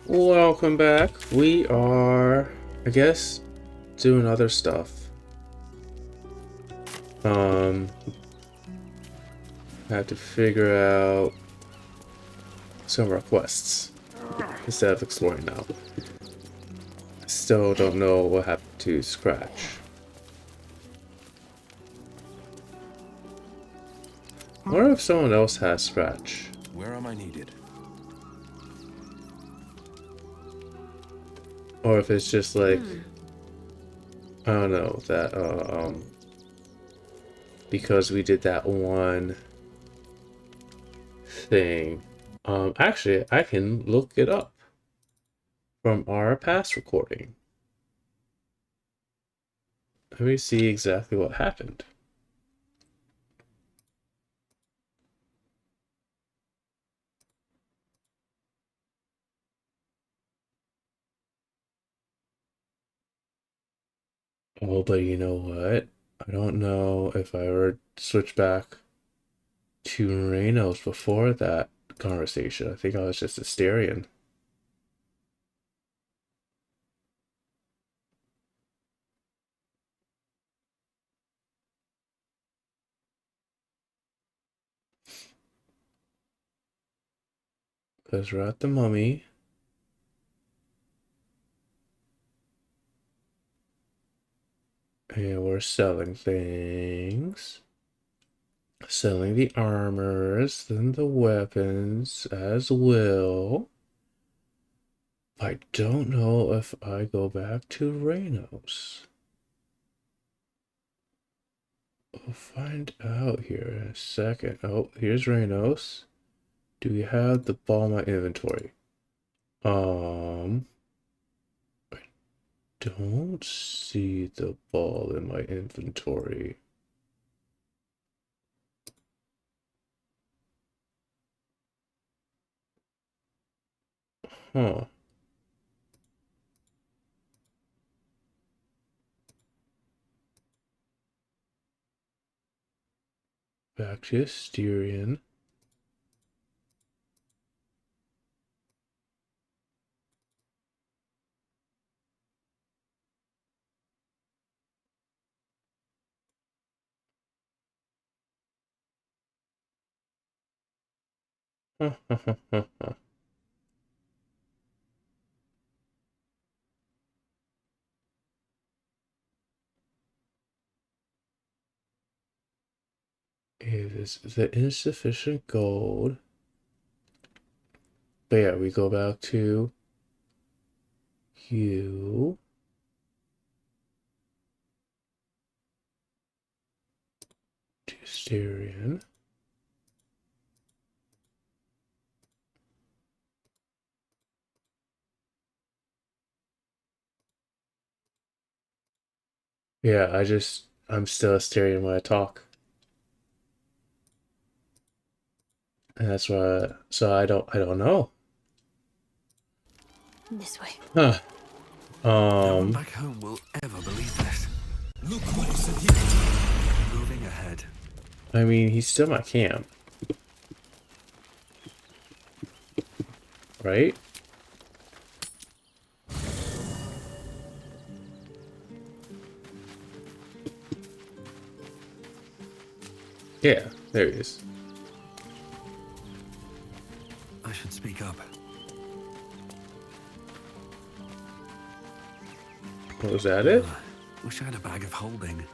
Welcome back. We are, I guess, doing other stuff. I have to figure out some of our quests instead of exploring now. Still don't know what happened to Scratch. I wonder if someone else has Scratch. Where am I needed? Or if it's just like, I don't know, that, because we did that one thing. Actually, I can look it up from our past recording. Let me see exactly what happened. Oh, but you know what? I don't know if I were to switch back to Reynos before that conversation. I think I was just a Styrian. Because we're at the mummy. And we're selling things. Selling the armors, then the weapons as well. I don't know if I go back to Reynos. We'll find out here in a second. Oh, here's Reynos. Do we have the ball in my inventory? I don't see the ball in my inventory. Huh. Back to Styrian. It is the insufficient gold. But yeah, we go back to you. To Styrian. Yeah, I'm still a Styrian when I talk. And that's why, so I don't know. This way. Huh. No one back home will ever believe this. Look what is it here. Moving ahead. I mean, he's still my camp. Right? Yeah, there he is. I should speak up. Was that it? Wish I had a bag of holding.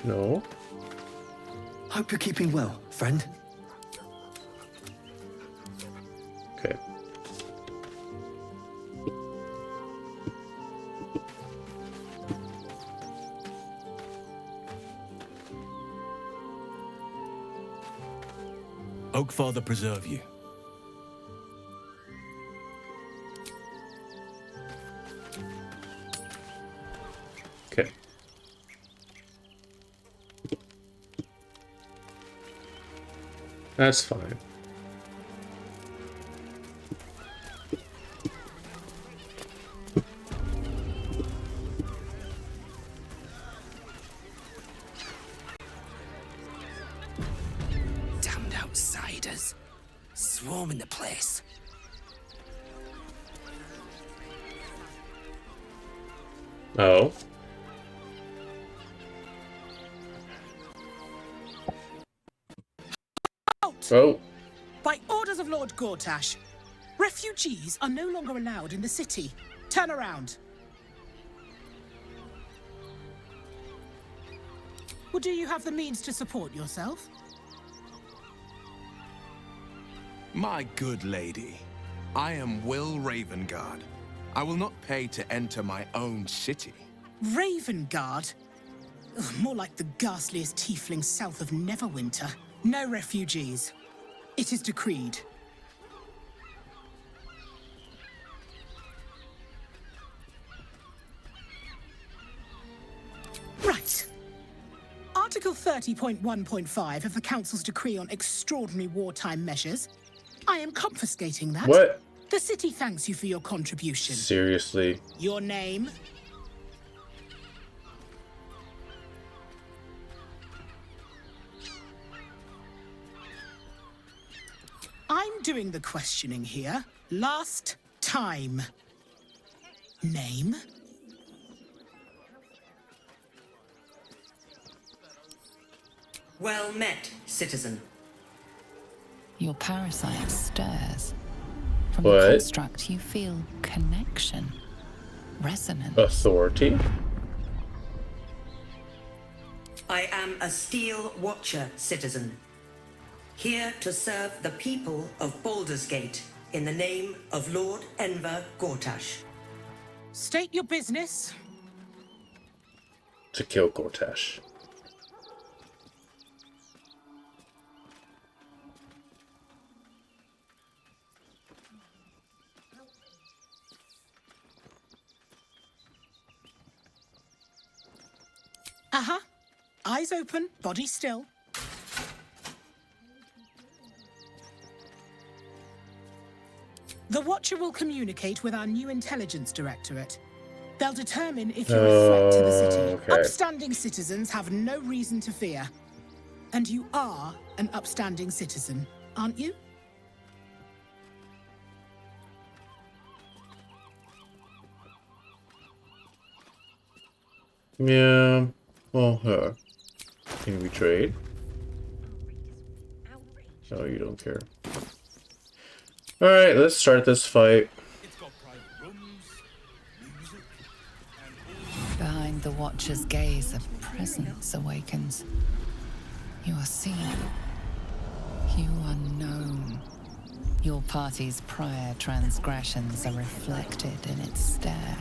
No. Hope you're keeping well, friend. Okay. Oakfather preserve you. Okay. That's fine. Oh. Out! Oh. By orders of Lord Gortash, refugees are no longer allowed in the city. Turn around. Or do you have the means to support yourself? My good lady, I am Will Ravengard. I will not pay to enter my own city. Ravengard? Ugh, more like the ghastliest tiefling south of Neverwinter. No refugees. It is decreed. Right. Article 30.1.5 of the Council's Decree on Extraordinary Wartime Measures. I am confiscating that. What? The city thanks you for your contribution. Seriously. Your name? I'm doing the questioning here. Last time. Name? Well met, citizen. Your parasite stirs. From What? the construct, you feel connection, resonance. Authority? I am a Steel Watcher, citizen. Here to serve the people of Baldur's Gate in the name of Lord Enver Gortash. State your business. To kill Gortash. Uh-huh. Eyes open, body still. The Watcher will communicate with our new intelligence directorate. They'll determine if you're a threat to the city. Okay. Upstanding citizens have no reason to fear. And you are an upstanding citizen, aren't you? Yeah. Well, can we trade? No, you don't care. Alright, let's start this fight. Behind the Watcher's gaze, a presence awakens. You are seen. You are known. Your party's prior transgressions are reflected in its stare.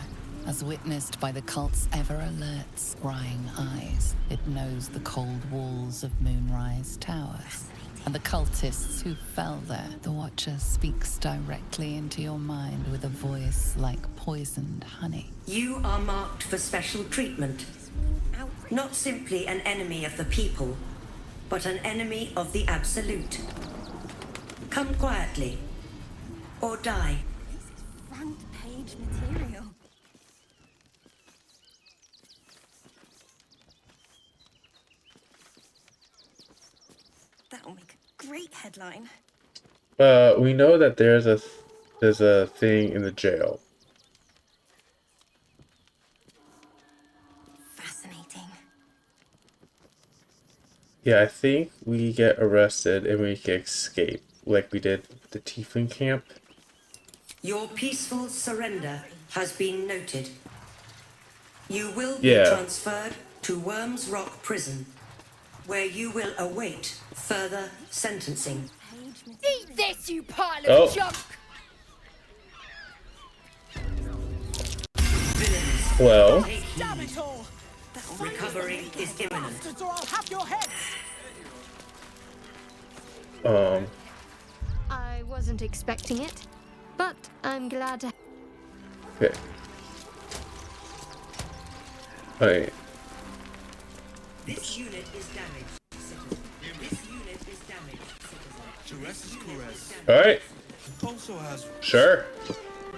As witnessed by the cult's ever-alert, scrying eyes, it knows the cold walls of Moonrise Towers. And the cultists who fell there. The Watcher speaks directly into your mind with a voice like poisoned honey. You are marked for special treatment. Not simply an enemy of the people, but an enemy of the Absolute. Come quietly, or die. This is front page material. That'll make a great headline. We know that there's a thing in the jail. Fascinating. Yeah, I think we get arrested and we can escape, like we did with the Tiefling camp. Your peaceful surrender has been noted. You will be Yeah. transferred to Worms Rock Prison, where you will await further sentencing. Eat this, you pile of Oh. junk! Villains, Well, take Damn heed. it all! Recovery is imminent. Bastards, or I'll have your heads! I wasn't expecting it, but I'm glad to... okay. Alright. This unit is damaged, citizen. This unit is damaged, citizen. Alright, Also has sure.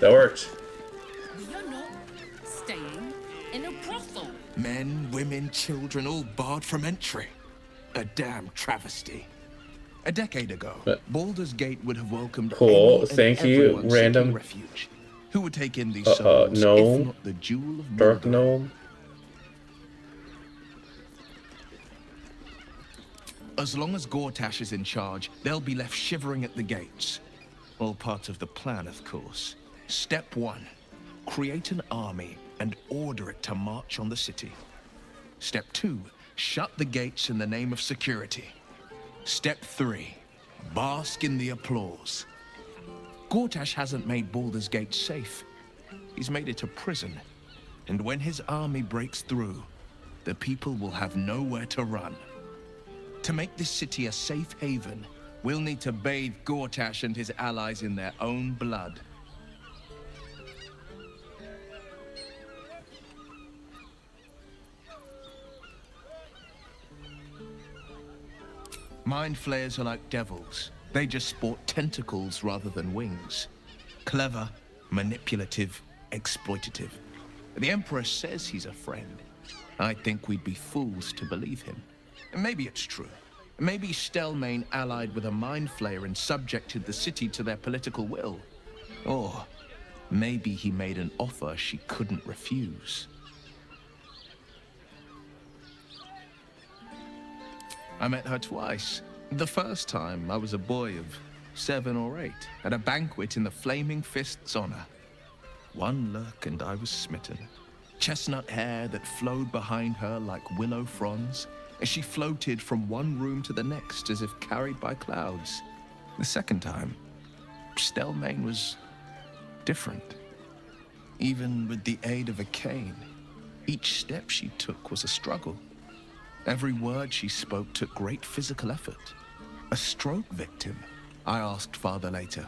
That worked. We are not staying in a brothel. men, women, children, all barred from entry. A damn travesty. A decade ago, But- Baldur's Gate would have welcomed Cool, any and thank you, everyone seeking random- refuge. Who would take in these souls no. if not the Jewel of Dark Baldur? Gnome. As long as Gortash is in charge, they'll be left shivering at the gates. All part of the plan, of course. Step 1. Create an army and order it to march on the city. Step 2. Shut the gates in the name of security. Step 3. Bask in the applause. Gortash hasn't made Baldur's Gate safe. He's made it a prison. And when his army breaks through, the people will have nowhere to run. To make this city a safe haven, we'll need to bathe Gortash and his allies in their own blood. Mind flayers are like devils. They just sport tentacles rather than wings. Clever, manipulative, exploitative. The Emperor says he's a friend. I think we'd be fools to believe him. And maybe it's true. Maybe Stelmane allied with a mind flayer and subjected the city to their political will. Or maybe he made an offer she couldn't refuse. I met her twice. The first time, I was a boy of 7 or 8, at a banquet in the Flaming Fist's honor. One look and I was smitten. Chestnut hair that flowed behind her like willow fronds, as she floated from one room to the next as if carried by clouds. The second time, Stelmane was different. Even with the aid of a cane, each step she took was a struggle. Every word she spoke took great physical effort. A stroke victim? I asked father later.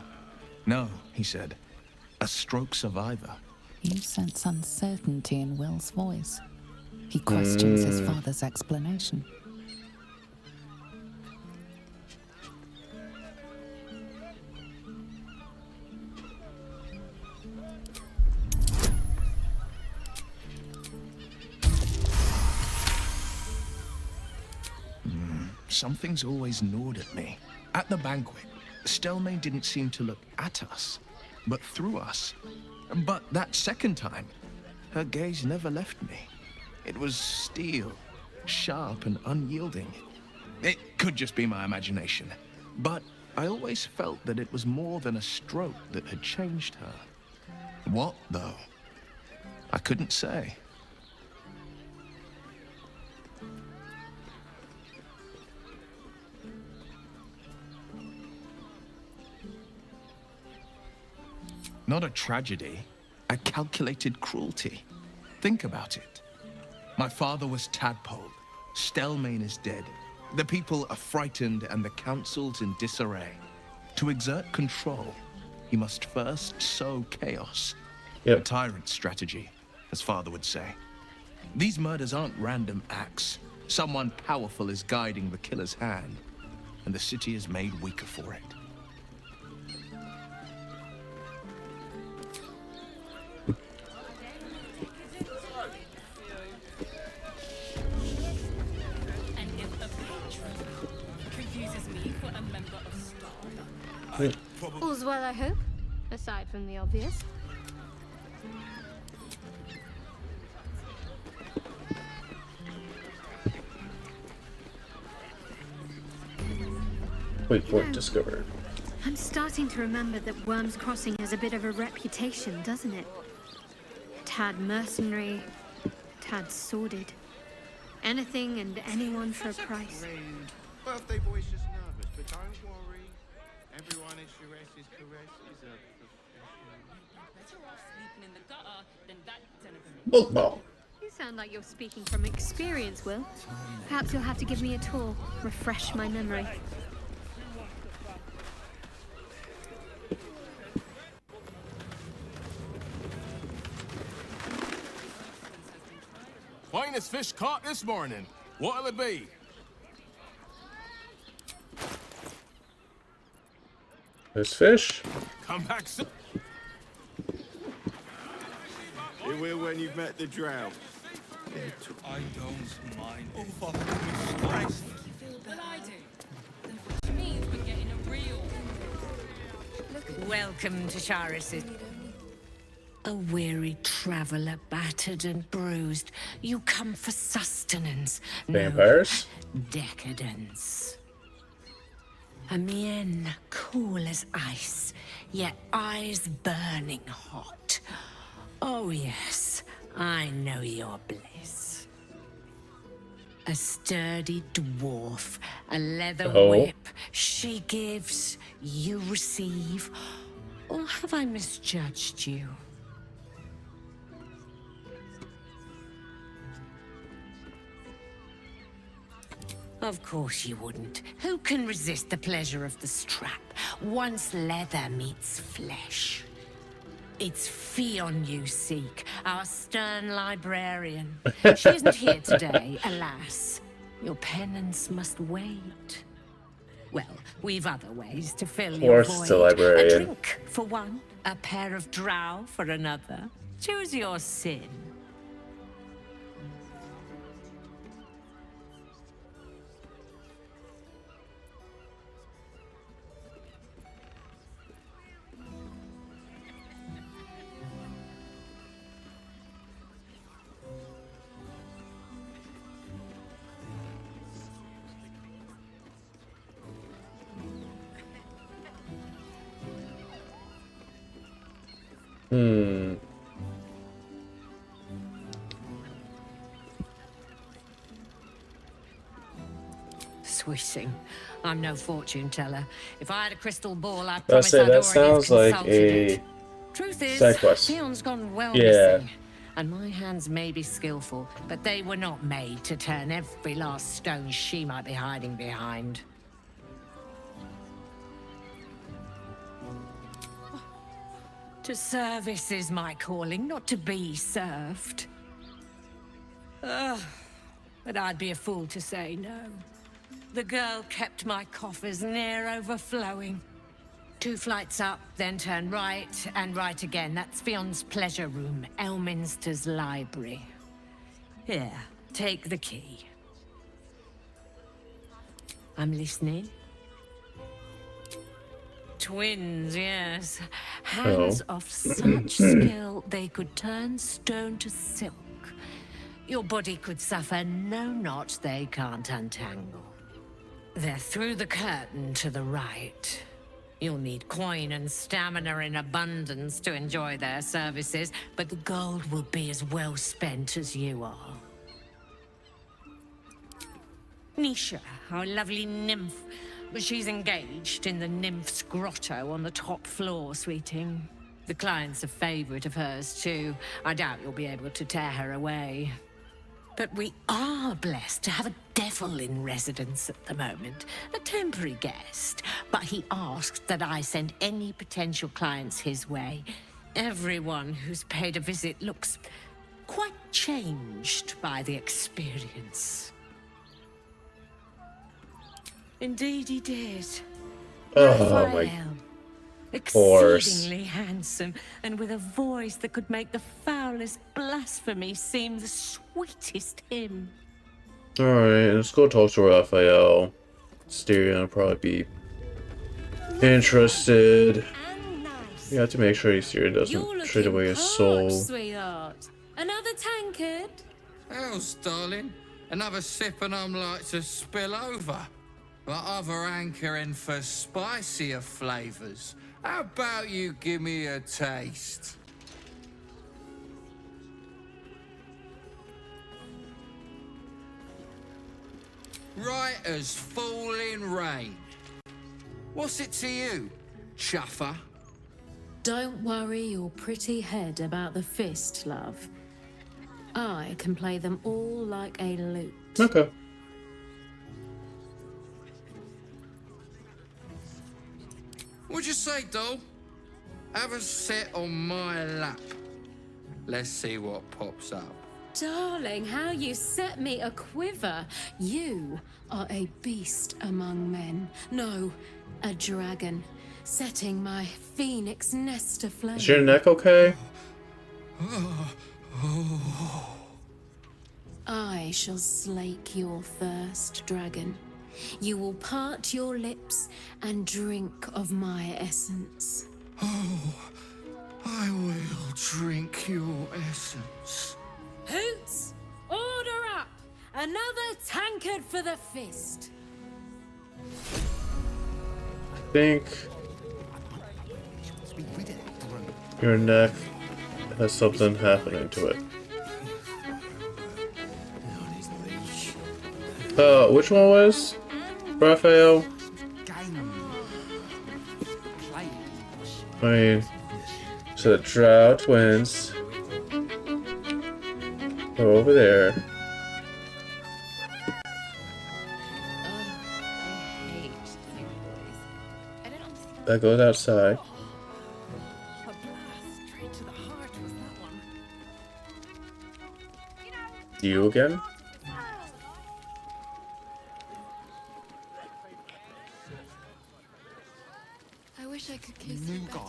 No, he said. A stroke survivor. You sense uncertainty in Will's voice. He questions his father's explanation. Something's always gnawed at me. At the banquet, Stelmane didn't seem to look at us, but through us. But that second time, her gaze never left me. It was steel, sharp and unyielding. It could just be my imagination, but I always felt that it was more than a stroke that had changed her. What, though? I couldn't say. Not a tragedy, a calculated cruelty. Think about it. My father was tadpoled. Stelmane is dead. The people are frightened and the council's in disarray. To exert control, he must first sow chaos. Yep. A tyrant's strategy, as father would say. These murders aren't random acts. Someone powerful is guiding the killer's hand, and the city is made weaker for it. All's well, I hope, aside from the obvious. Wait for it discovered. I'm starting to remember that Worm's Crossing has a bit of a reputation, doesn't it? Tad mercenary, tad sordid. Anything and anyone for a price. Birthday boy's just nervous, but don't worry. Everyone is Sharess's caresses Better off sleeping in the gutter than that gentleman. Football. You sound like you're speaking from experience, Will. Perhaps you'll have to give me a tour, refresh my memory. Finest fish caught this morning. What'll it be? There's fish. Come back soon. It will when you've met the drought. I don't mind. Oh, Father, goodness Christ. Well, I do. Which means we're getting a real. Welcome to Charis. A weary traveler, battered and bruised. You come for sustenance, Vampires? no decadence. A mien cool as ice, yet eyes burning hot. Oh yes, I know your bliss. A sturdy dwarf, a leather whip. She gives, you receive. Or have I misjudged you? Of course you wouldn't. Who can resist the pleasure of the strap once leather meets flesh? It's Fionn you seek, our stern librarian. She isn't here today, alas. Your penance must wait. Well, we've other ways to fill your void. The librarian. A drink for one, a pair of drow for another. Choose your sin. Sweeting. I'm no fortune teller. If I had a crystal ball, I'd promise I'd already have consulted it. Truth is, Fion's gone well missing. And my hands may be skillful, but they were not made to turn every last stone she might be hiding behind. To service is my calling, not to be served. But I'd be a fool to say no. The girl kept my coffers near overflowing. 2 flights up, then turn right, and right again. That's Fion's pleasure room, Elminster's library. Here, take the key. I'm listening. Twins, yes. Hands of such skill they could turn stone to silk. Your body could suffer no knot they can't untangle. They're through the curtain to the right. You'll need coin and stamina in abundance to enjoy their services, but the gold will be as well spent as you are. Nisha, our lovely nymph, but she's engaged in the nymph's grotto on the top floor, sweeting. The client's a favorite of hers, too. I doubt you'll be able to tear her away. But we are blessed to have a devil in residence at the moment. A temporary guest. But he asked that I send any potential clients his way. Everyone who's paid a visit looks quite changed by the experience. Indeed he did. Oh my exceedingly handsome, and with a voice that could make the foulest blasphemy seem the sweetest hymn. Alright, let's go talk to Raphael. Styrian will probably be interested. You have to make sure Styrian doesn't trade away his soul. Sweetheart. Another tankard? Else, darling. Another sip and I'm like to spill over. But other hankering for spicier flavors. How about you give me a taste? Right as falling rain. What's it to you, chuffer? Don't worry your pretty head about the fist, love. I can play them all like a lute. Okay. What'd you say, doll? Have a sit on my lap. Let's see what pops up. Darling, how you set me a quiver. You are a beast among men. No, a dragon, setting my phoenix nest aflame. Is your neck okay? I shall slake your thirst, dragon. You will part your lips and drink of my essence. I will drink your essence. Hoots! Order up! Another tankard for the fist. I think your neck has something happening to it. Which one was Raphael? I mean, so the Drow twins are over there. That goes outside. You again? I wish I could kiss you better.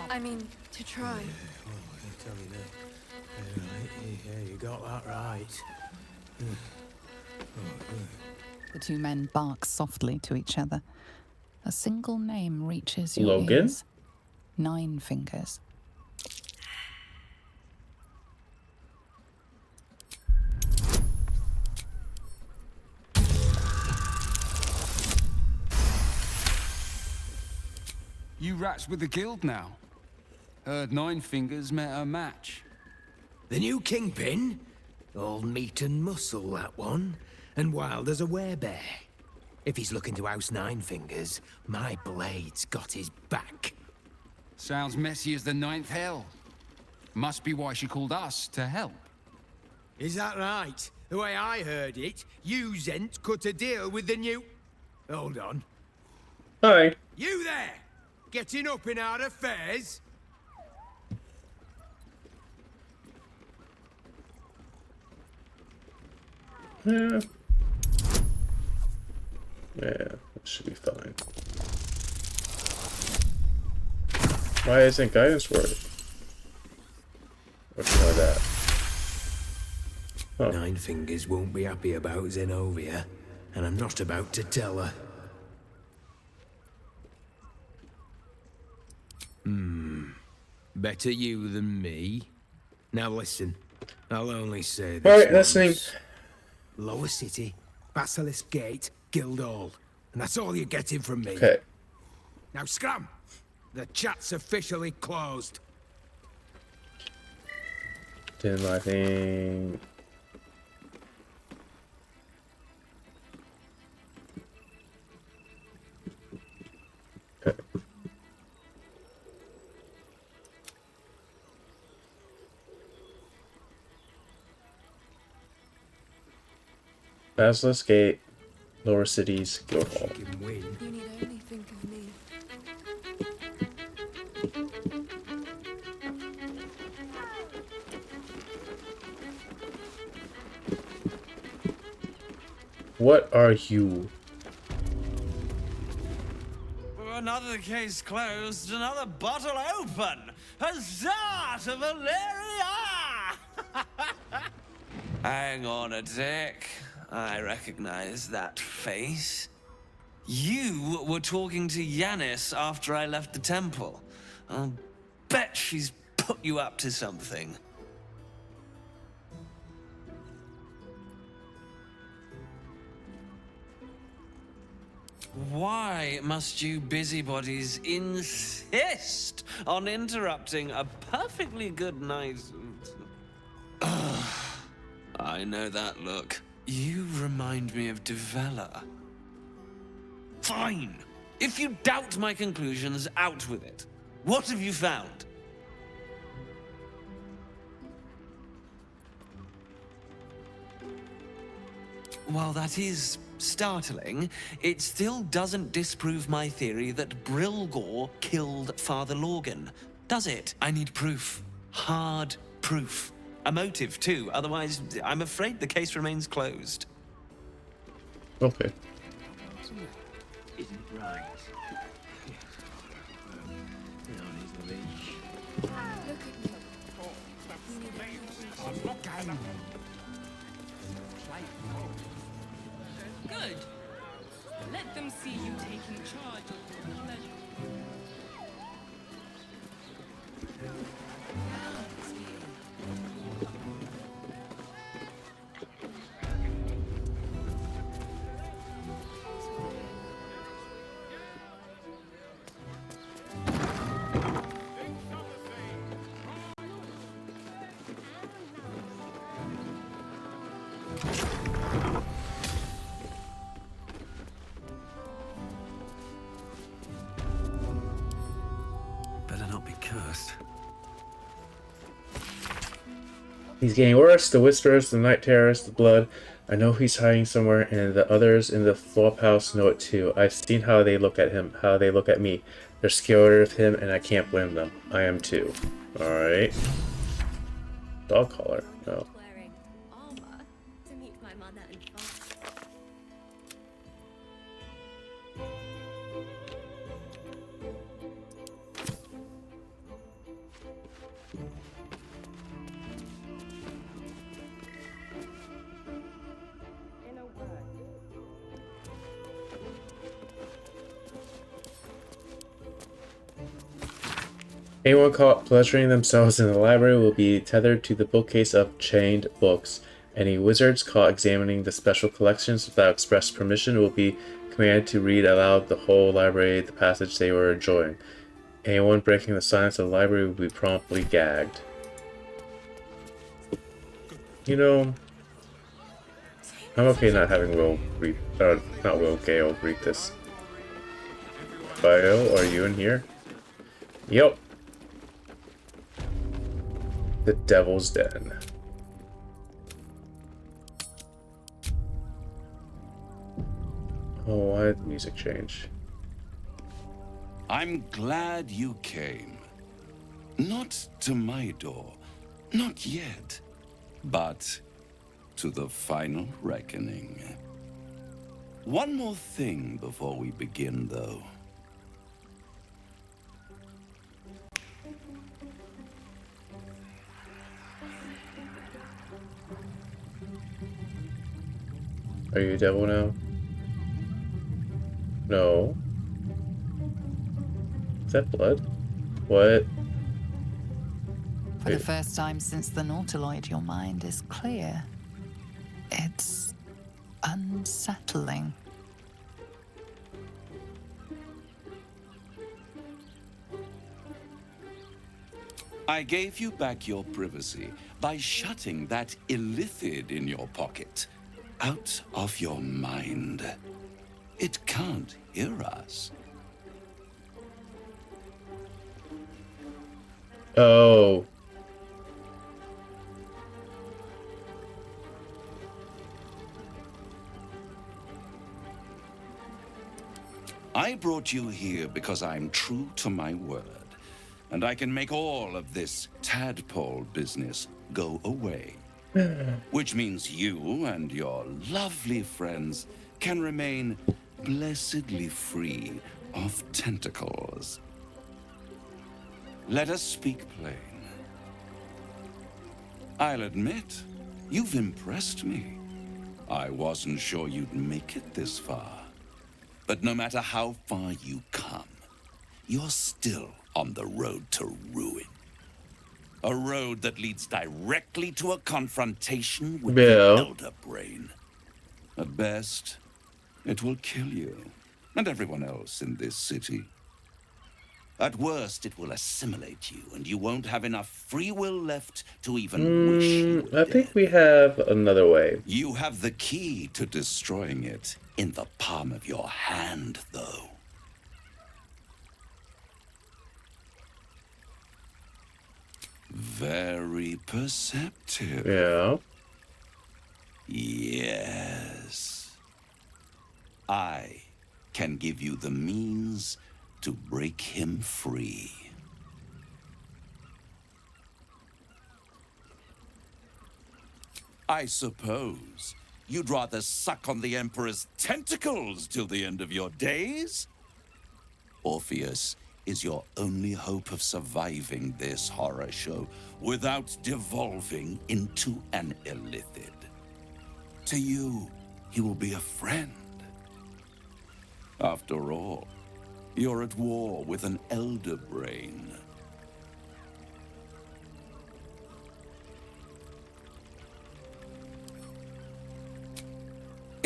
I mean, to try. Yeah, you got that right. The two men bark softly to each other. A single name reaches your Logan? ears. 9 Fingers. You rats with the guild now. Heard 9 Fingers met a match. The new kingpin? All meat and muscle, that one. And wild as a werebear. If he's looking to oust 9 Fingers, my blade's got his back. Sounds messy as the 9th hell. Must be why she called us to help. Is that right? The way I heard it, you Zent cut a deal with the new... Hold on. Hi. You there! Getting up in our affairs? Yeah. Yeah, that should be fine. Why isn't guidance word? Or something like that. Huh. 9 Fingers won't be happy about Zenobia, and I'm not about to tell her. Better you than me. Now listen, I'll only say this Alright, once. listening. Lower City, Basilisk Gate, Guildhall. And that's all you're getting from me. Okay. Now scram! The chat's officially closed. Didn't I think... Okay. Basilisk Gate, Lower Cities, Guildhall. You need only think of me. What are you? Another case closed, another bottle open. Huzzah to Valeria! Hang on a tick. I recognize that face. You were talking to Yanis after I left the temple. I'll bet she's put you up to something. Why must you busybodies insist on interrupting a perfectly good night? I know that look. You remind me of Devella. Fine. If you doubt my conclusions, out with it. What have you found? While that is startling, it still doesn't disprove my theory that Brilgor killed Father Lorgan, does it? I need proof. Hard proof. A motive, too. Otherwise, I'm afraid the case remains closed. Okay. Isn't right. Good. Let them see you taking charge of your pleasure. Better not be cursed. He's getting worse. The Whisperers, the Night Terrors, the Blood. I know he's hiding somewhere, and the others in the flophouse know it too. I've seen how they look at him, how they look at me. They're scared of him, and I can't blame them. I am too. Alright. Dog collar. No. Wearing armor to meet my mother and father. Anyone caught pleasuring themselves in the library will be tethered to the bookcase of chained books. Any wizards caught examining the special collections without express permission will be commanded to read aloud the whole library, the passage they were enjoying. Anyone breaking the silence of the library will be promptly gagged. You know, I'm okay not having Will read, not Will, Gale read this. Bio, are you in here? Yep. The Devil's Den. Oh, why did the music change? I'm glad you came. Not to my door, not yet, but to the final reckoning. One more thing before we begin, though. Are you a devil now? No. Is that blood? What? For the first time since the Nautiloid, your mind is clear. It's unsettling. I gave you back your privacy by shutting that illithid in your pocket out of your mind. It can't hear us. Oh. I brought you here because I'm true to my word, and I can make all of this tadpole business go away. Which means you and your lovely friends can remain blessedly free of tentacles. Let us speak plain. I'll admit, you've impressed me. I wasn't sure you'd make it this far. But no matter how far you come, you're still on the road to ruin. A road that leads directly to a confrontation with the Elder Brain. At best, it will kill you and everyone else in this city. At worst, it will assimilate you, and you won't have enough free will left to even wish you were I think we have another way. You have the key to destroying it in the palm of your hand, though. Very perceptive. Yeah. Yes. I can give you the means to break him free. I suppose you'd rather suck on the Emperor's tentacles till the end of your days? Orpheus is your only hope of surviving this horror show without devolving into an illithid. To you, he will be a friend. After all, you're at war with an Elder Brain.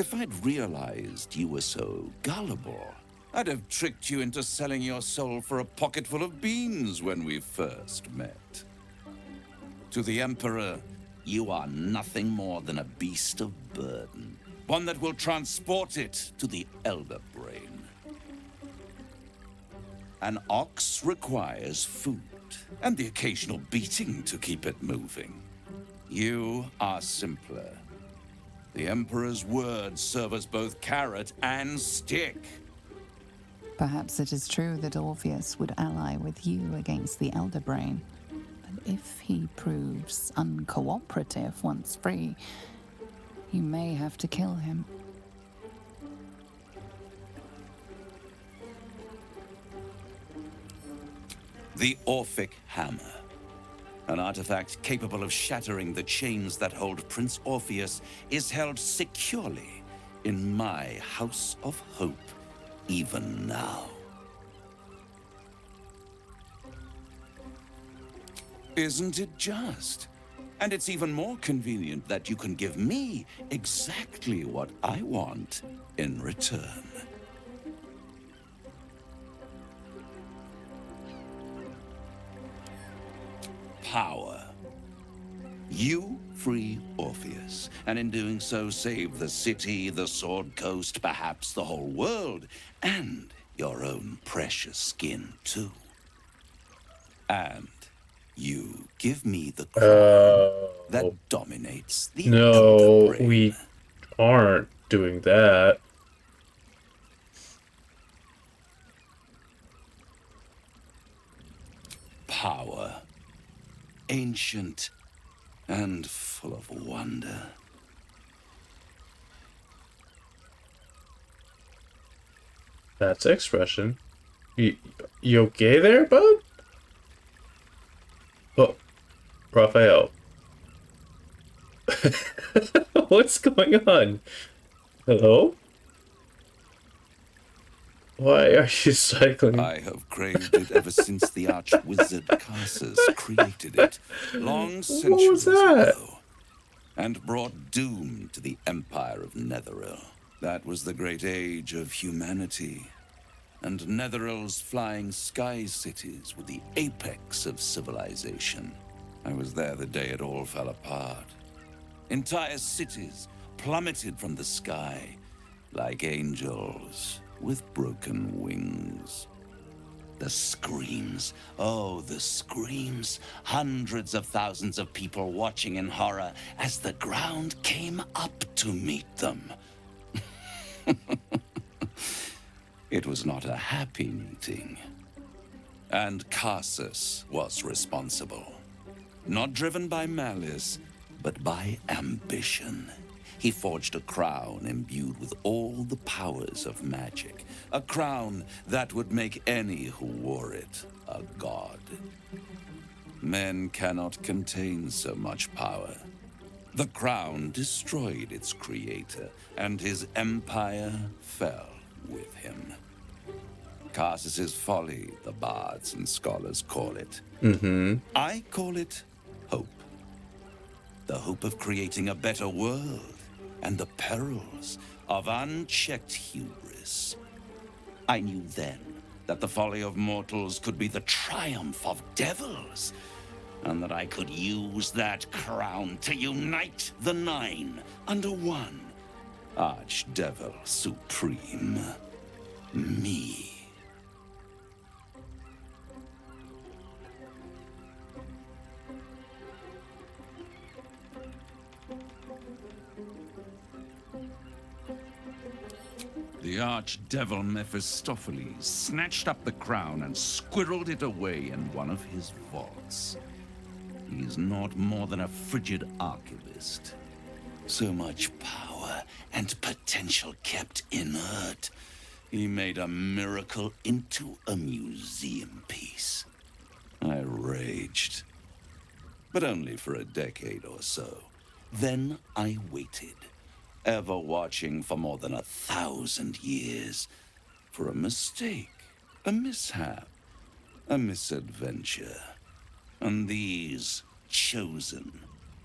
If I'd realized you were so gullible, I'd have tricked you into selling your soul for a pocketful of beans when we first met. To the Emperor, you are nothing more than a beast of burden, one that will transport it to the Elder Brain. An ox requires food, and the occasional beating to keep it moving. You are simpler. The Emperor's words serve as both carrot and stick. Perhaps it is true that Orpheus would ally with you against the Elder Brain. But if he proves uncooperative once free, you may have to kill him. The Orphic Hammer. An artifact capable of shattering the chains that hold Prince Orpheus is held securely in my House of Hope, even now. Isn't it just? And it's even more convenient that you can give me exactly what I want in return. Power. You free Orpheus, and in doing so save the city, the Sword Coast, perhaps the whole world, and your own precious skin too. And you give me the crown that dominates the Elder No, Brain. we aren't doing that. Power. Ancient and full of wonder. That's expression. You okay there, bud? Oh, Raphael. What's going on? Hello? Why are you cycling? I have craved it ever since the arch-wizard Carsus created it, long centuries ago, and brought doom to the Empire of Netheril. That was the great age of humanity, and Netheril's flying sky cities were the apex of civilization. I was there the day it all fell apart. Entire cities plummeted from the sky like angels with broken wings. The screams, oh, the screams. Hundreds of thousands of people watching in horror as the ground came up to meet them. It was not a happy meeting. And Carsus was responsible. Not driven by malice, but by ambition. He forged a crown imbued with all the powers of magic. A crown that would make any who wore it a god. Men cannot contain so much power. The crown destroyed its creator, and his empire fell with him. Carsus's folly, the bards and scholars call it. I call it hope. The hope of creating a better world, and the perils of unchecked hubris. I knew then that the folly of mortals could be the triumph of devils, and that I could use that crown to unite the Nine under one Archdevil Supreme. Me. The archdevil Mephistopheles snatched up the crown and squirreled it away in one of his vaults. He is not more than a frigid archivist. So much power and potential kept inert. He made a miracle into a museum piece. I raged. But only for a decade or so. Then I waited, ever watching for more than 1,000 years, for a mistake, a mishap, a misadventure. And these chosen,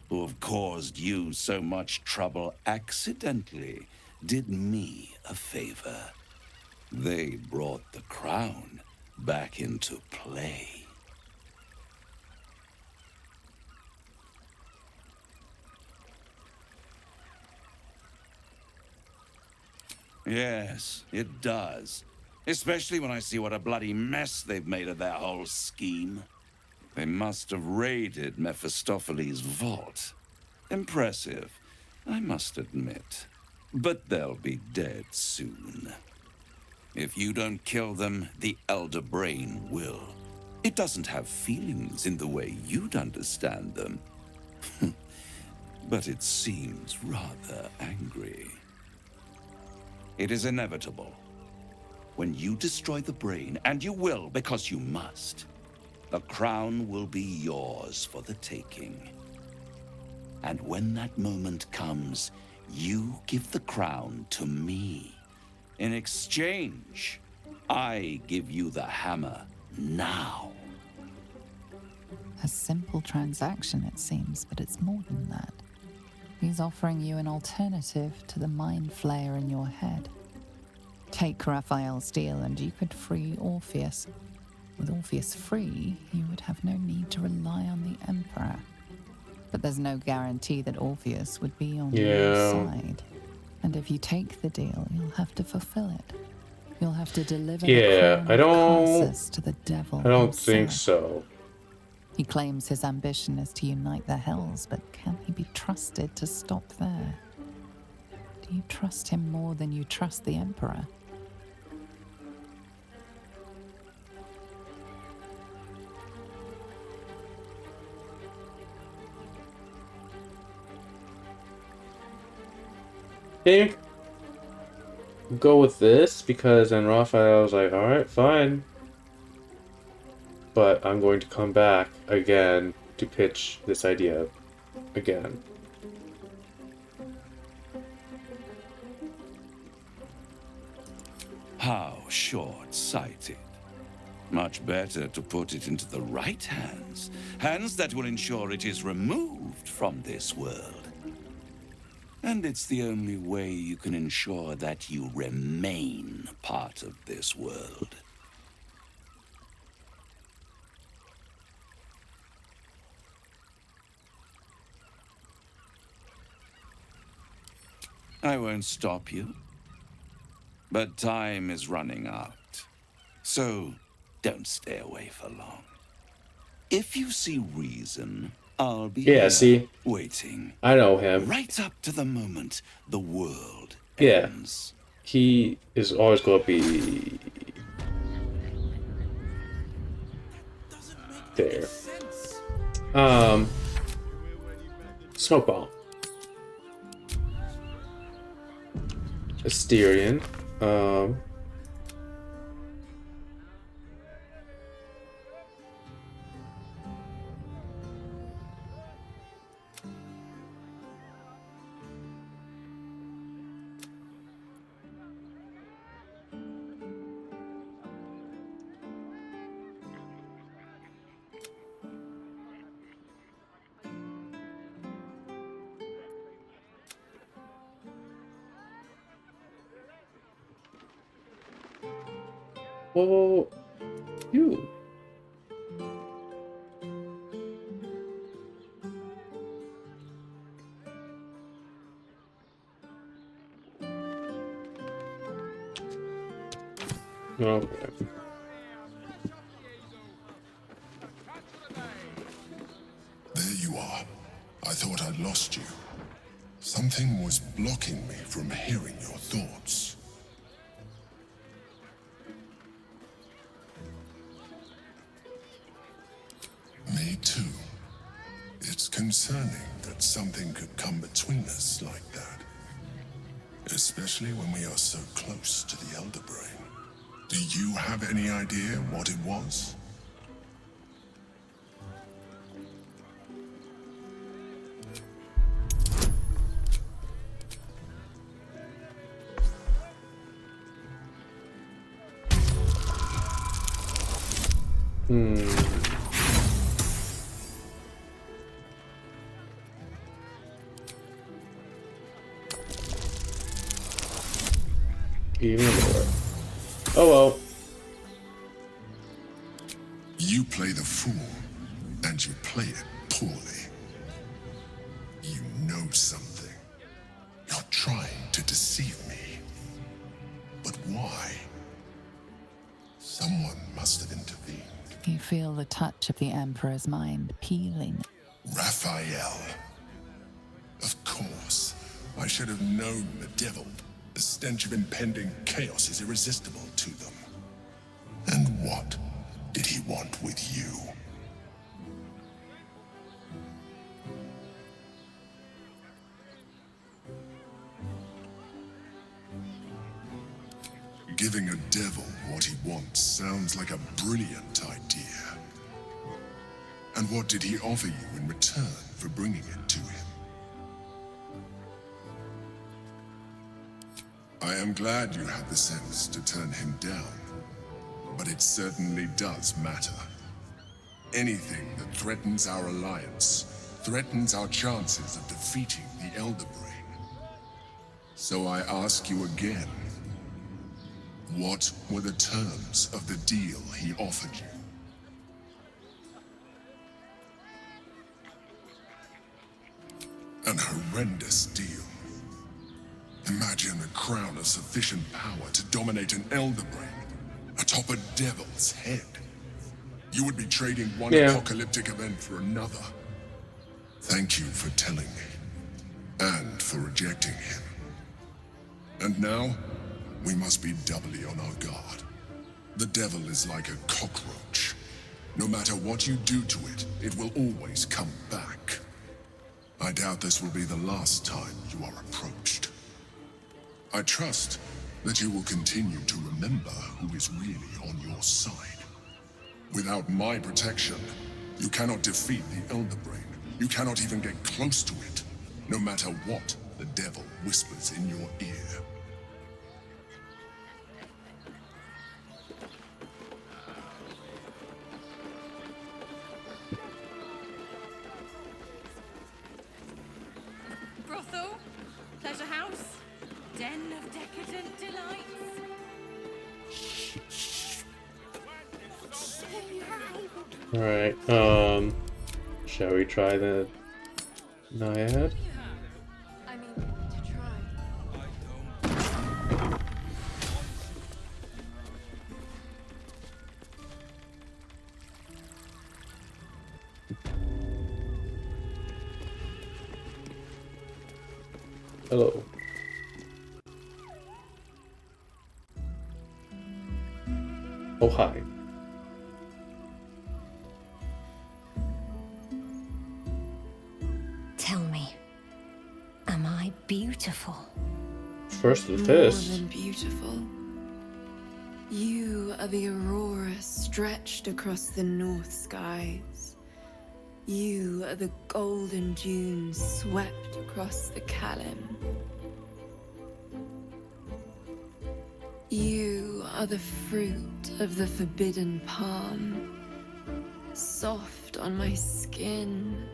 who have caused you so much trouble accidentally, did me a favor. They brought the crown back into play. Yes, it does. Especially when I see what a bloody mess they've made of their whole scheme. They must have raided Mephistopheles' vault. Impressive, I must admit. But they'll be dead soon. If you don't kill them, the Elder Brain will. It doesn't have feelings in the way you'd understand them. But it seems rather angry. It is inevitable. When you destroy the brain, and you will because you must, the crown will be yours for the taking. And when that moment comes, you give the crown to me. In exchange, I give you the hammer now. A simple transaction, it seems, but it's more than that. He's offering you an alternative to the mind flayer in your head. Take Raphael's deal and you could free Orpheus. With Orpheus free, you would have no need to rely on the Emperor. But there's no guarantee that Orpheus would be on your side. And if you take the deal, you'll have to fulfill it. You'll have to deliver the crown of Tarsus to the devil I don't himself. think so. He claims his ambition is to unite the Hells, but can he be trusted to stop there? Do you trust him more than you trust the Emperor? Think go with this because then Raphael was like, alright, fine. But I'm going to come back again to pitch this idea again. How short-sighted. Much better to put it into the right hands. Hands that will ensure it is removed from this world. And it's the only way you can ensure that you remain part of this world. I won't stop you. But time is running out. So don't stay away for long. If you see reason, I'll be here, waiting. I know him. Right up to the moment the world Yeah. ends. He is always going to be there. Smoke bomb. Asterion. Whoa, you. Okay. There you are. I thought I'd lost you. Something was blocking me from hearing your thoughts. Me too. It's concerning that something could come between us like that. Especially when we are so close to the Elder Brain. Do you have any idea what it was? Even more. Oh well. You play the fool, and you play it poorly. You know something. You're trying to deceive me. But why? Someone must have intervened. You feel the touch of the Emperor's mind peeling. Raphael. Of course. I should have known the devil. The stench of impending chaos is irresistible to them. And what did he want with you? Giving a devil what he wants sounds like a brilliant idea. And what did he offer you in return for bringing it to him? I am glad you had the sense to turn him down, but it certainly does matter. Anything that threatens our alliance threatens our chances of defeating the Elder Brain. So I ask you again, what were the terms of the deal he offered you? An horrendous deal. Imagine a crown of sufficient power to dominate an Elder Brain atop a devil's head. You would be trading one apocalyptic event for another. Thank you for telling me, and for rejecting him. And now, we must be doubly on our guard. The devil is like a cockroach. No matter what you do to it, it will always come back. I doubt this will be the last time you are approached. I trust that you will continue to remember who is really on your side. Without my protection, you cannot defeat the Elder Brain. You cannot even get close to it, no matter what the devil whispers in your ear. Brothel, pleasure house, den of decadent delights. Alright, shall we try the Naiad? I mean, to try. Hello. Oh, hi. Tell me, am I beautiful? First the More fist. than beautiful. You are the aurora stretched across the north skies. You are the golden dunes swept across the Kalim. You are the fruit of the forbidden palm, soft on my skin,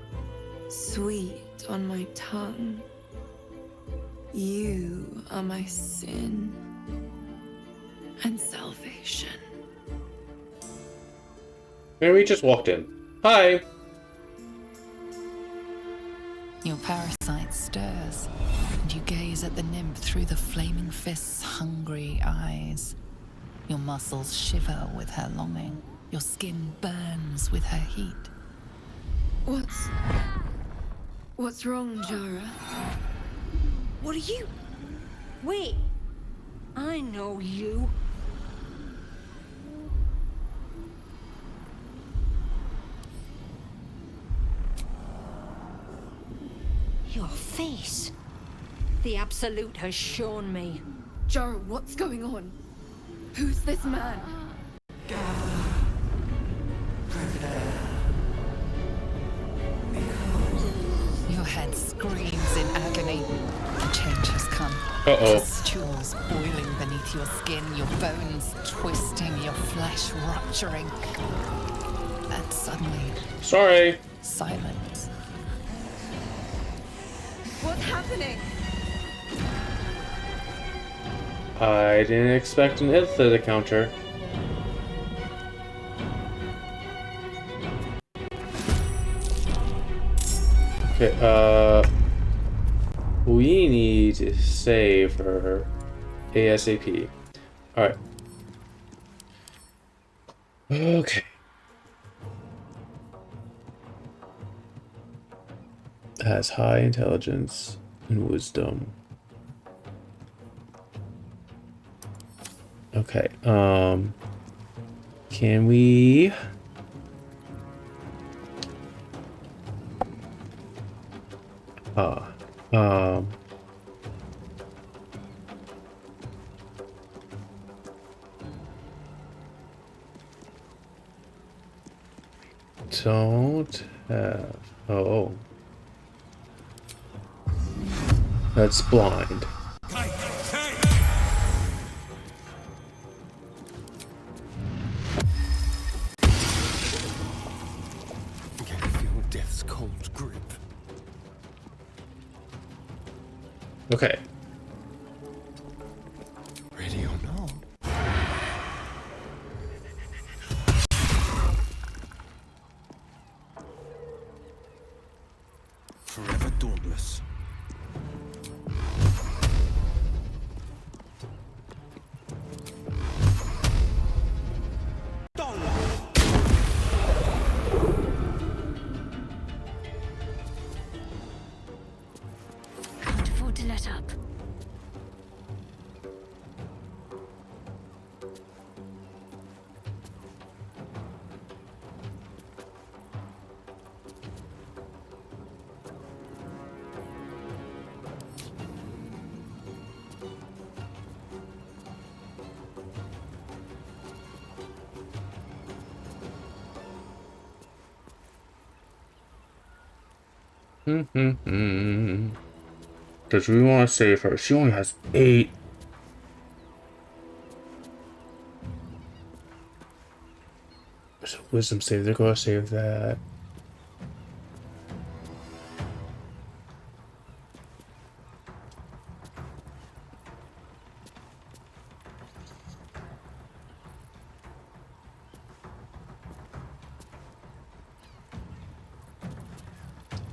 sweet on my tongue. You are my sin and salvation. Mary just walked in. Hi! Your parasite stirs, and you gaze at the nymph through the flaming fist's hungry eyes. Your muscles shiver with her longing. Your skin burns with her heat. What's wrong, Jara? What are you? Wait. I know you. Your face. The Absolute has shown me. Jara, what's going on? Who's this man? Your head screams in agony. The change has come. Uh-oh. Pustules boiling beneath your skin, your bones twisting, your flesh rupturing. And suddenly... Sorry. Silence. What's happening? I didn't expect an hit to the counter. Okay, we need to save her ASAP. Alright. Okay. Has high intelligence and wisdom. Okay, can we... um... don't have... Oh. That's blind. Death's cold grip. Okay. Ready or not? Forever dauntless. Can't afford to let up. Because we want to save her. She only has 8. There's a wisdom save. They're going to save that.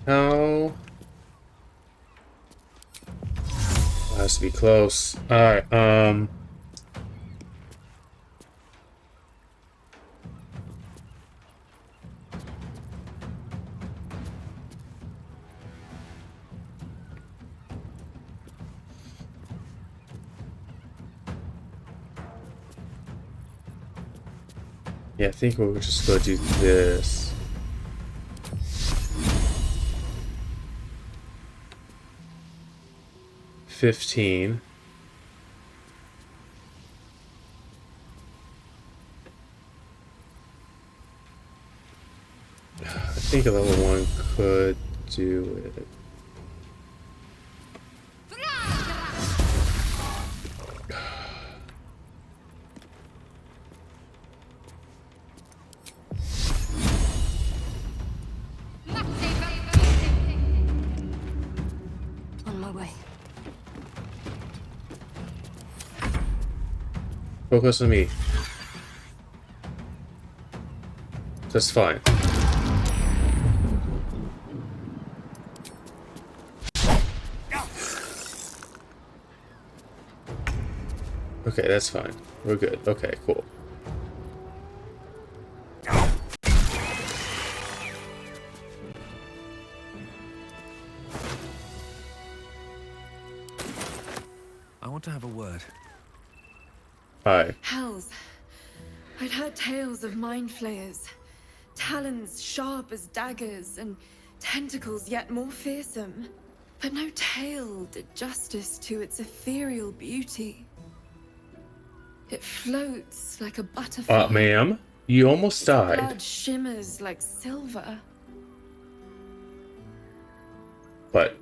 No. Has to be close. Alright, yeah, I think we'll just go do this. $15. I think a level 1 could do it. On my way. Focus on me. That's fine. Okay, that's fine. We're good. Okay, cool. I want to have a word. Hi. Hells. I'd heard tales of mind flayers. Talons sharp as daggers and tentacles yet more fearsome. But no tale did justice to its ethereal beauty. It floats like a butterfly. Ma'am, you almost died. Blood shimmers like silver. But,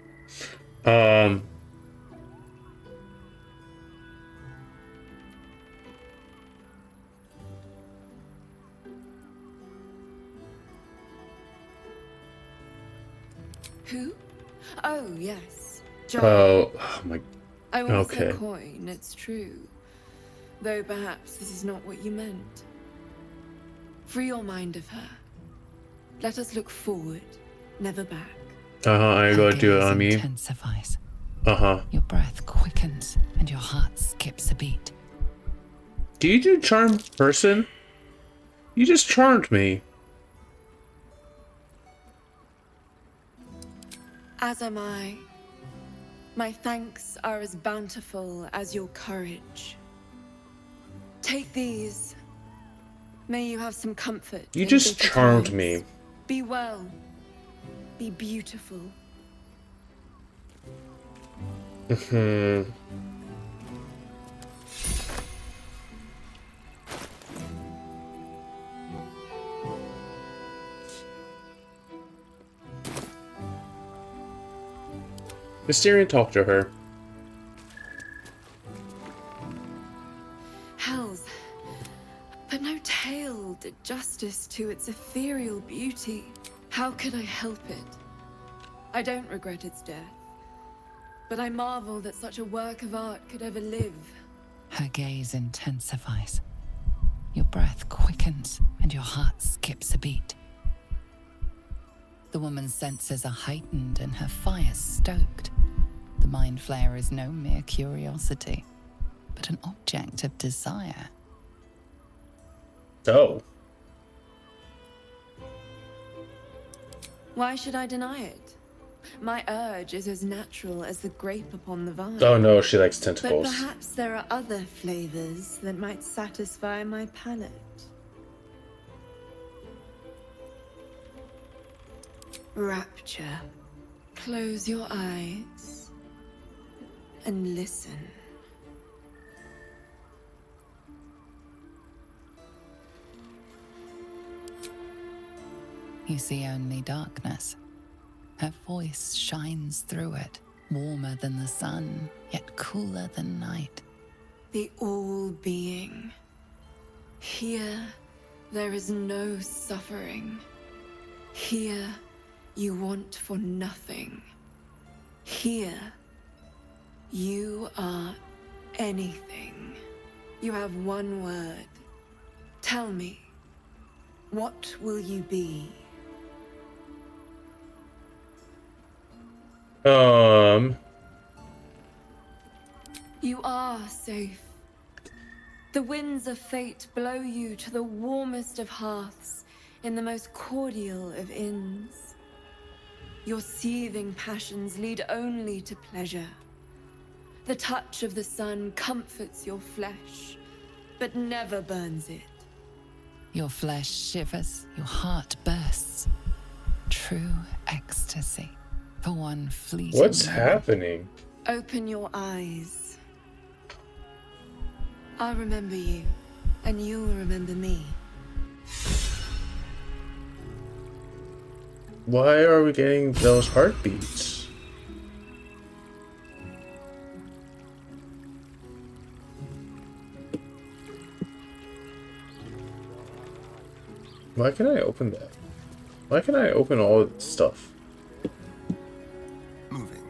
Who? Oh, yes. John. oh my... I once Okay. a coin, it's true. though perhaps this is not what you meant. Free your mind of her. Let us look forward, never back. I gotta do it on me. Intensifies. Uh-huh. Your breath quickens and your heart skips a beat. Do you do charm person? You just charmed me. As am I. My thanks are as bountiful as your courage. Take these. May you have some comfort. You in just bitter charmed times. me. Be well. Be beautiful. Mysterian, talk to her. Hells. But no tale did justice to its ethereal beauty. How could I help it? I don't regret its death. But I marvel that such a work of art could ever live. Her gaze intensifies. Your breath quickens and your heart skips a beat. The woman's senses are heightened and her fire stoked. The mind flare is no mere curiosity, but an object of desire. Oh. Why should I deny it? My urge is as natural as the grape upon the vine. Oh no, she likes But tentacles. perhaps there are other flavors that might satisfy my palate. Rapture. Close your eyes and listen. You see only darkness. Her voice shines through it, warmer than the sun, yet cooler than night. The all-being. Here, there is no suffering. Here, you want for nothing. Here, you are anything. You have one word. Tell me, what will you be? You are safe. The winds of fate blow you to the warmest of hearths, in the most cordial of inns. Your seething passions lead only to pleasure. The touch of the sun comforts your flesh, but never burns it. Your flesh shivers, your heart bursts. True ecstasy for one fleeting What's moment. happening? Open your eyes. I'll remember you, and you'll remember me. Why are we getting those heartbeats? Why can I open that? Why can I open all this stuff? Moving.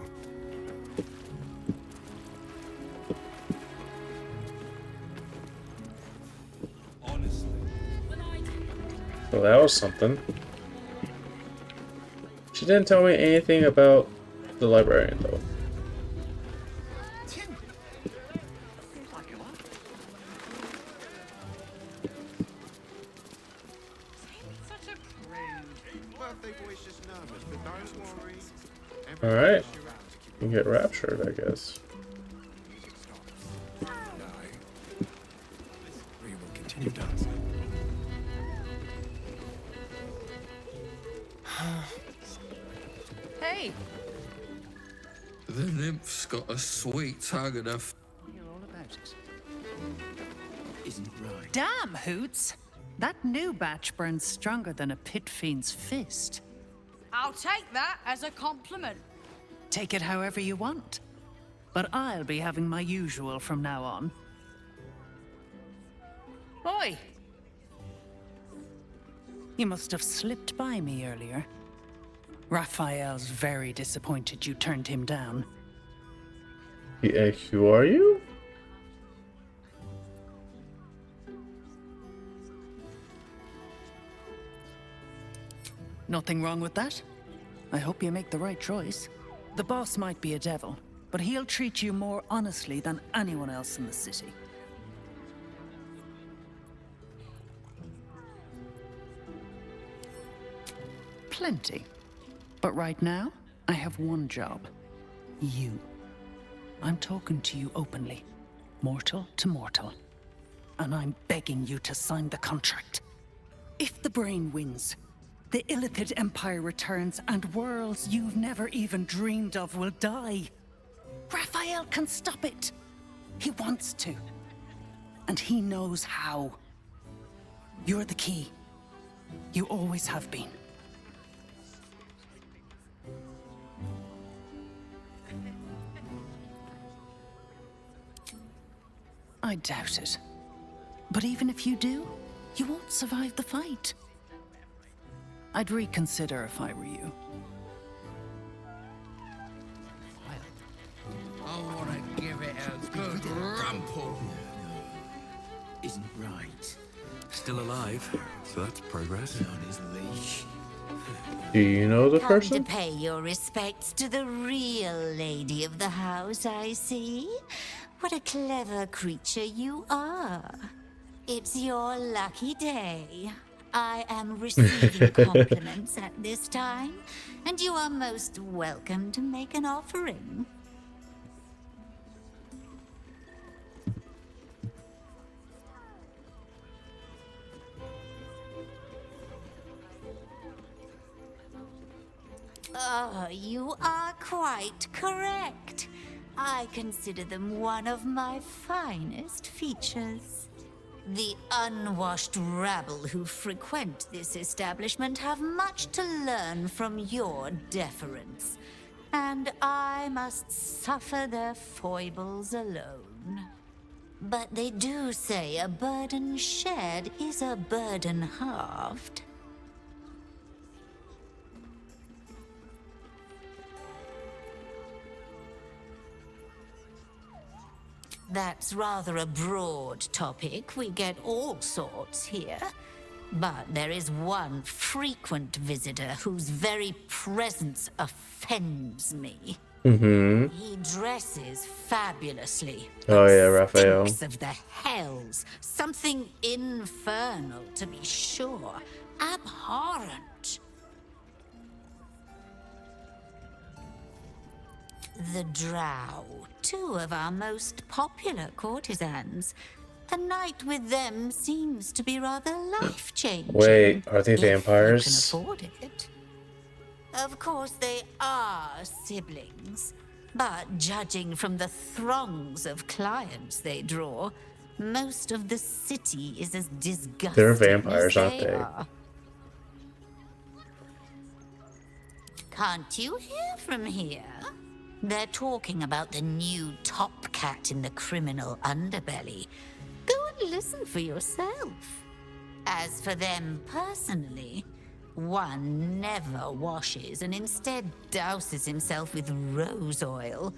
Honestly. Well, that was something. She didn't tell me anything about the librarian, though. Alright. You get raptured, I guess. We will continue dancing. Hey! The nymph's got a sweet tug of the You're all about it. Isn't right. Damn, Hoots! That new batch burns stronger than a pit fiend's fist. I'll take that as a compliment. Take it however you want. But I'll be having my usual from now on. Oi! You must have slipped by me earlier. Raphael's very disappointed you turned him down. Who are you? Nothing wrong with that. I hope you make the right choice. The boss might be a devil, but he'll treat you more honestly than anyone else in the city. Plenty. But right now, I have one job. You. I'm talking to you openly. Mortal to mortal. And I'm begging you to sign the contract. If the brain wins, the Illithid Empire returns and worlds you've never even dreamed of will die. Raphael can stop it. He wants to. And he knows how. You're the key. You always have been. I doubt it. But even if you do, you won't survive the fight. I'd reconsider if I were you. I want to give it a good rumple. Isn't right. Still alive, so that's progress. On his leash. Do you know the Come person? to pay your respects to the real lady of the house, I see. What a clever creature you are. It's your lucky day. I am receiving compliments at this time, and you are most welcome to make an offering. Oh, you are quite correct. I consider them one of my finest features. The unwashed rabble who frequent this establishment have much to learn from your deference, and I must suffer their foibles alone. But they do say a burden shared is a burden halved. That's rather a broad topic. We get all sorts here. But there is one frequent visitor whose very presence offends me. Mm-hmm. He dresses fabulously. Oh yeah, Raphael. Stinks of the hells. Something infernal, to be sure. Abhorrent. The Drow, two of our most popular courtesans. A night with them seems to be rather life-changing. Wait, are they if you vampires? can afford it. Of course, they are siblings, but judging from the throngs of clients they draw, most of the city is as disgusting They're vampires, as aren't they? are. Can't you hear from here? They're talking about the new top cat in the criminal underbelly. Go and listen for yourself. As for them personally, one never washes and instead douses himself with rose oil,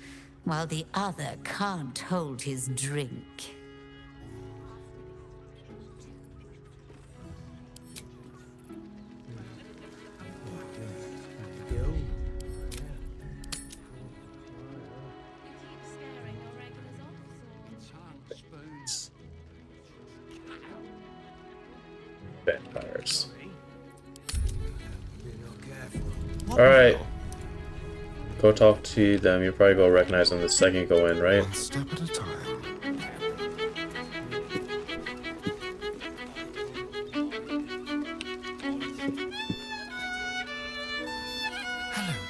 while the other can't hold his drink. Vampires. Alright. Go talk to them. You probably go recognize them the second you go in, right? One step at a time.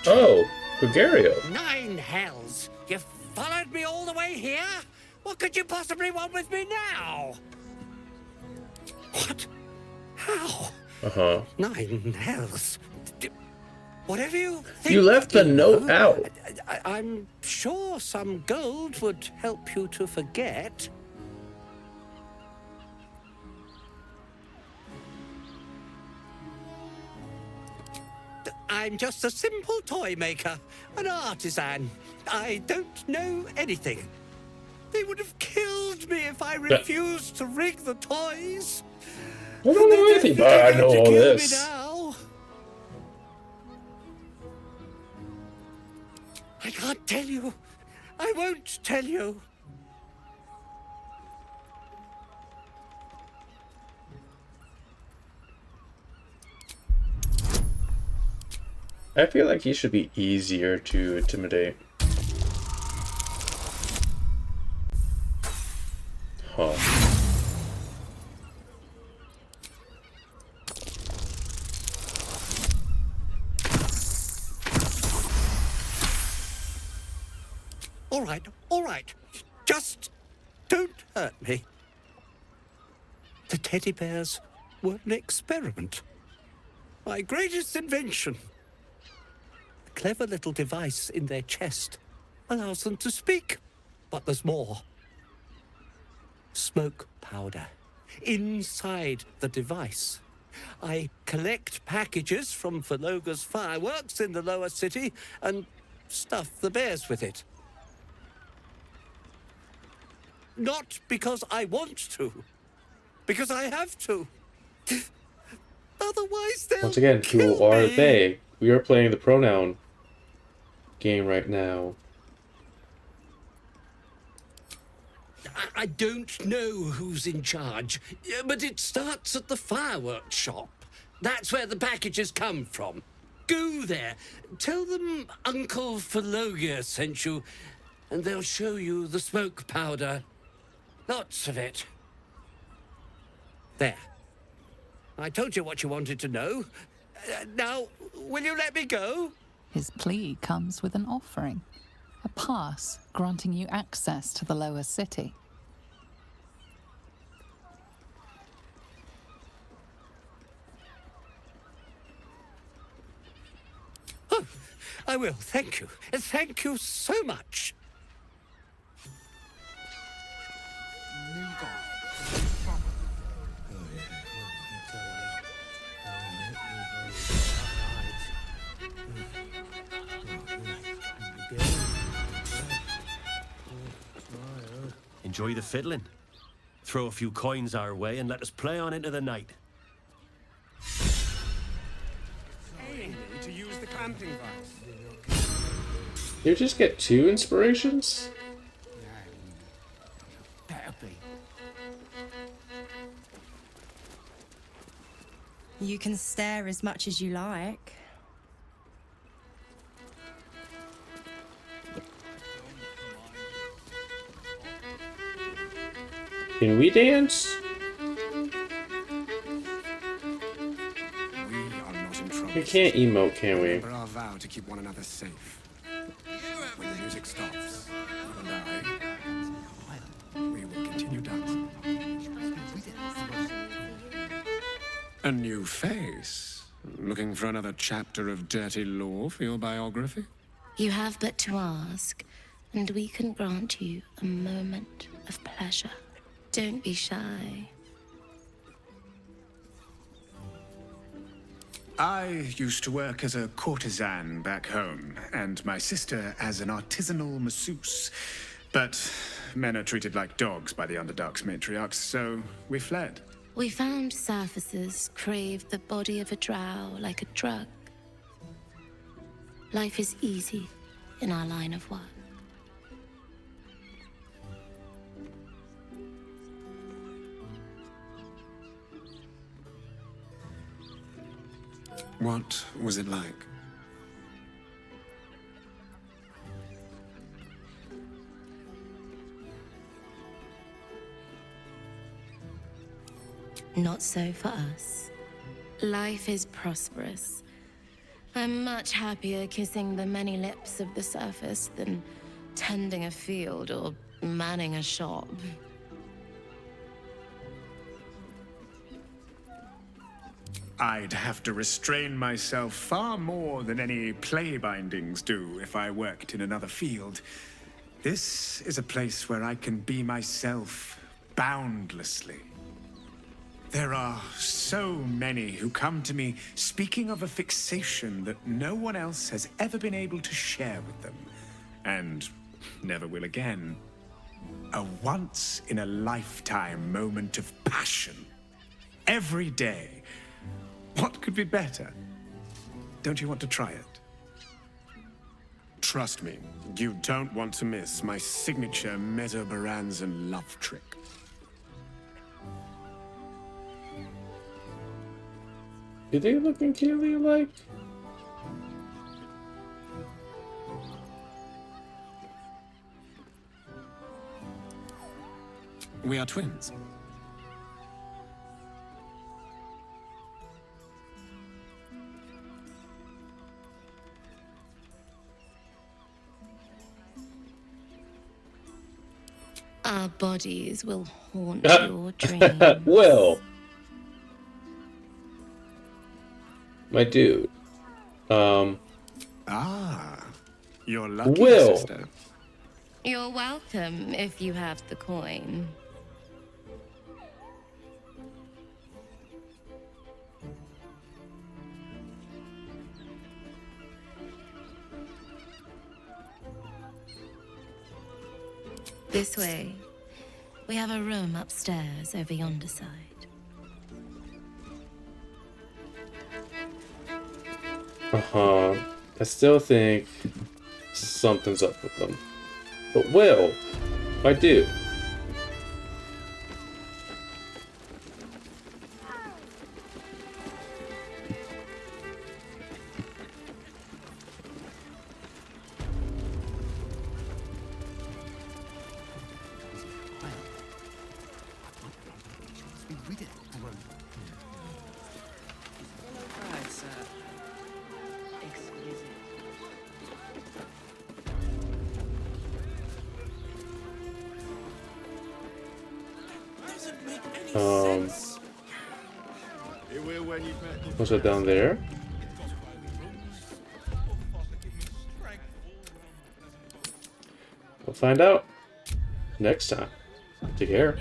Oh, Gregario. 9 hells! You followed me all the way here? What could you possibly want with me now? What? How? Uh-huh. 9 hells? Whatever you think. You left the note out. I'm sure some gold would help you to forget. I'm just a simple toy maker, an artisan. I don't know anything. They would have killed me if I refused to rig the toys. I don't know anything, but I know all this. can't tell you. I won't tell you. I feel like he should be easier to intimidate. Huh. All right. Just don't hurt me. The teddy bears were an experiment. My greatest invention. A clever little device in their chest allows them to speak. But there's more. Smoke powder inside the device. I collect packages from Verloga's fireworks in the lower city and stuff the bears with it. Not because I want to, because I have to. Otherwise they'll Once again, who kill are me. they? We are playing the pronoun game right now. I don't know who's in charge, but it starts at the fireworks shop. That's where the packages come from. Go there, tell them Uncle Verloga sent you, and they'll show you the smoke powder. Lots of it. There. I told you what you wanted to know. Now, will you let me go? His plea comes with an offering. A pass granting you access to the lower city. Oh, I will, thank you. Thank you so much. Enjoy the fiddling. Throw a few coins our way and let us play on into the night. To use the clamping vice. You just get 2 inspirations? Better be. You can stare as much as you like. Can we dance? We can't emote, can we? Remember our vow to keep one another safe. When the music stops, you and I, we will continue dancing. A new face. Looking for another chapter of dirty lore for your biography? You have but to ask, and we can grant you a moment of pleasure. Don't be shy. I used to work as a courtesan back home, and my sister as an artisanal masseuse. But men are treated like dogs by the Underdark's matriarchs, so we fled. We found surfacers craved the body of a drow like a drug. Life is easy in our line of work. What was it like? Not so for us. Life is prosperous. I'm much happier kissing the many lips of the surface than tending a field or manning a shop. I'd have to restrain myself far more than any play bindings do if I worked in another field. This is a place where I can be myself boundlessly. There are so many who come to me speaking of a fixation that no one else has ever been able to share with them, and never will again. A once-in-a-lifetime moment of passion. Every day. What could be better? Don't you want to try it? Trust me, you don't want to miss my signature Mesobaranzan love trick. Do they look uncannily alike? We are twins. Our bodies will haunt your dreams. Will. My dude. Ah, you're lucky, Will. sister. You're welcome if you have the coin. This way. We have a room upstairs over yonder side. Uh-huh. I still think something's up with them. But Will, my dude. What's it down there? We'll find out next time. Take care.